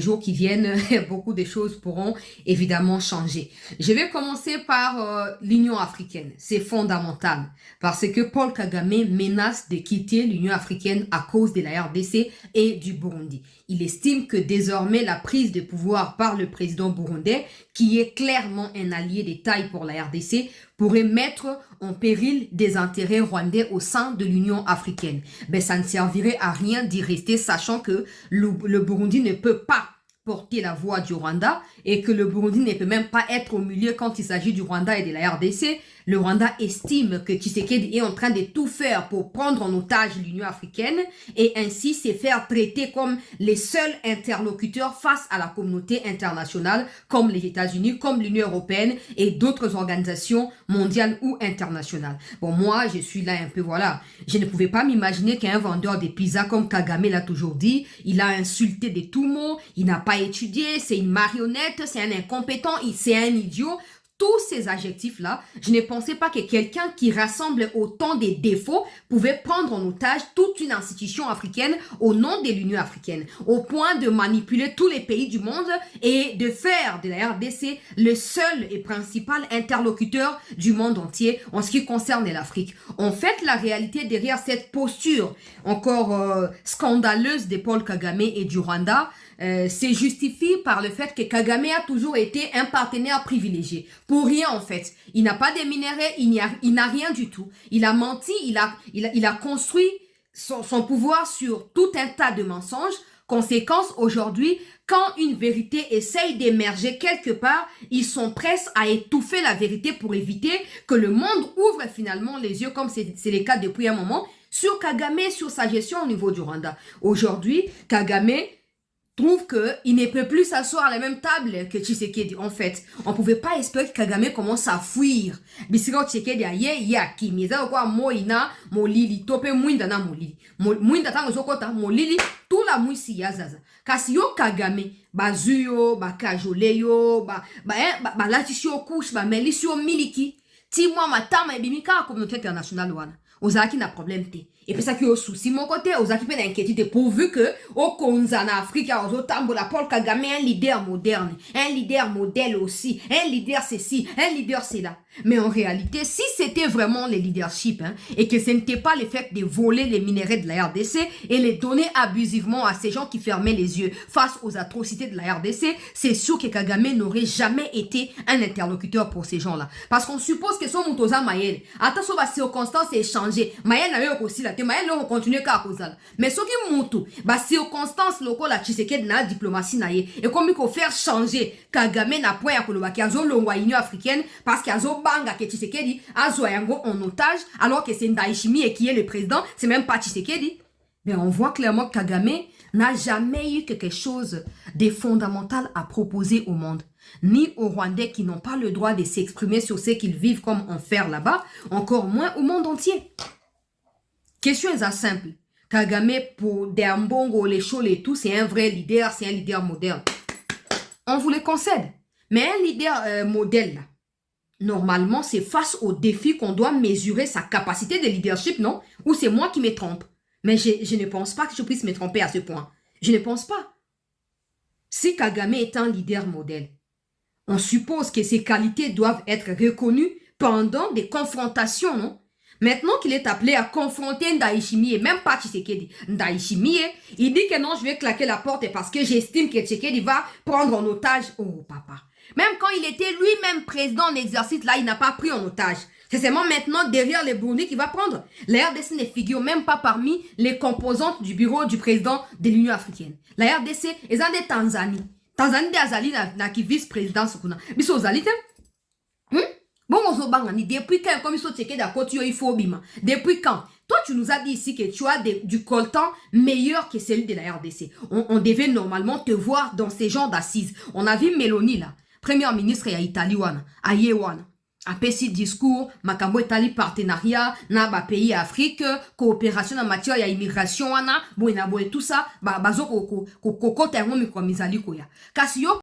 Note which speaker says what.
Speaker 1: jours qui viennent, beaucoup de choses pourront évidemment changer. Je vais commencer par l'Union africaine. C'est fondamental parce que Paul Kagame menace de quitter l'Union africaine à cause de la RDC et du Burundi. Il estime que désormais la prise de pouvoir par le président burundais, qui est clairement un allié de taille pour la RDC, pourrait mettre en péril des intérêts rwandais au sein de l'Union africaine. Ben, ça ne servirait à rien d'y rester, sachant que le Burundi ne peut pas porter la voix du Rwanda et que le Burundi ne peut même pas être au milieu quand il s'agit du Rwanda et de la RDC. Le Rwanda estime que Tshisekedi est en train de tout faire pour prendre en otage l'Union africaine et ainsi se faire traiter comme les seuls interlocuteurs face à la communauté internationale comme les États-Unis, comme l'Union européenne et d'autres organisations mondiales ou internationales. Bon, moi, je suis là un peu, voilà. Je ne pouvais pas m'imaginer qu'un vendeur de pizza comme Kagame l'a toujours dit, il a insulté de tout mot, il n'a pas étudié, c'est une marionnette, c'est un incompétent, c'est un idiot. Tous ces adjectifs-là, je ne pensais pas que quelqu'un qui rassemble autant de défauts pouvait prendre en otage toute une institution africaine au nom de l'Union africaine, au point de manipuler tous les pays du monde et de faire de la RDC le seul et principal interlocuteur du monde entier en ce qui concerne l'Afrique. En fait, la réalité derrière cette posture encore scandaleuse de Paul Kagame et du Rwanda, c'est justifié par le fait que Kagame a toujours été un partenaire privilégié. Pour rien en fait. Il n'a pas de minerais, il n'a rien du tout. Il a menti, il a construit son pouvoir sur tout un tas de mensonges. Conséquence, aujourd'hui, quand une vérité essaye d'émerger quelque part, ils sont prêts à étouffer la vérité pour éviter que le monde ouvre finalement les yeux, comme c'est le cas depuis un moment, sur Kagame, sur sa gestion au niveau du Rwanda. Aujourd'hui, Kagame trouve qu'il ne peut plus s'asseoir à la même table que Tshisekedi. En fait, on ne pouvait pas espérer que Kagame commence à fuir. Bisiko Tshisekedi a yaki. Miza kwa moina molili. Tope mwinda na molili. Mwinda tango zokota molili. Tout la mwisi yazaza. Kasi yo Kagame. Bazuyo, bakajoleyo, latisyo couche, melisyo miliki. Ti mwa matama ebimika la communauté internationale wana. Ozaki na problème te. Et puis ça qui est au souci mon côté, ozaki pe na inquiétude pourvu que au Konza en Afrique, au Tambola, Paul Kagame un leader moderne, un leader modèle aussi, un leader ceci, un leader cela. Mais en réalité, si c'était vraiment le leadership et que ce n'était pas le fait de voler les minéraux de la RDC et les donner abusivement à ces gens qui fermaient les yeux face aux atrocités de la RDC, c'est sûr que Kagame n'aurait jamais été un interlocuteur pour ces gens-là. Parce qu'on suppose que son Mutoza Mayel, attention à circonstances échangées, Mayel n'a eu aussi la tête, Mayel n'a continué qu'à cause là. Mais ce qui Muto, circonstances locales la Tshisekedi na diplomatie naie et comme il faut faire changer Kagame n'a point à Kolobaki azo longwa Union africaine parce qu'azo banga que Tshisekedi a Zoyango en otage alors que c'est Ndayishimiye et qui est le président, c'est même pas Tshisekedi. Mais on voit clairement que Kagame n'a jamais eu quelque chose de fondamental à proposer au monde. Ni aux Rwandais qui n'ont pas le droit de s'exprimer sur ce qu'ils vivent comme enfer là-bas, encore moins au monde entier. Question est simple. Kagame pour Deambongo, les Chole et tout, c'est un vrai leader, c'est un leader moderne. On vous le concède. Mais un leader modèle là, normalement, c'est face aux défis qu'on doit mesurer sa capacité de leadership, non? Ou c'est moi qui me trompe? Mais je ne pense pas que je puisse me tromper à ce point. Je ne pense pas. Si Kagame est un leader modèle, on suppose que ses qualités doivent être reconnues pendant des confrontations, non? Maintenant qu'il est appelé à confronter Ndayishimiye, même pas Tshisekedi, Ndayishimiye, il dit que non, je vais claquer la porte parce que j'estime que Tshisekedi va prendre en otage. Oh, papa. Même quand il était lui-même président en exercice, là, il n'a pas pris en otage. C'est seulement maintenant, derrière les Burundi, qu'il va prendre. La RDC ne figure même pas parmi les composantes du bureau du président de l'Union africaine. La RDC, ils ont des Tanzanie. Tanzanie, des Azali, n'a qui vice-président, mais c'est aux Azali, bon, depuis quand, comme il faut checker d'accord, il faut bima. Depuis quand? Toi, tu nous as dit ici que tu as du coltan meilleur que celui de la RDC. On devait normalement te voir dans ces genres d'assises. On a vu Meloni là, première ministre à Italie, à Yewana. A petit discours, makambo etali partenariat, na ba pays Afrique, coopération en matière ya immigration, tout ça, bazo ko termo mi kwa mizali koya. Kasi yo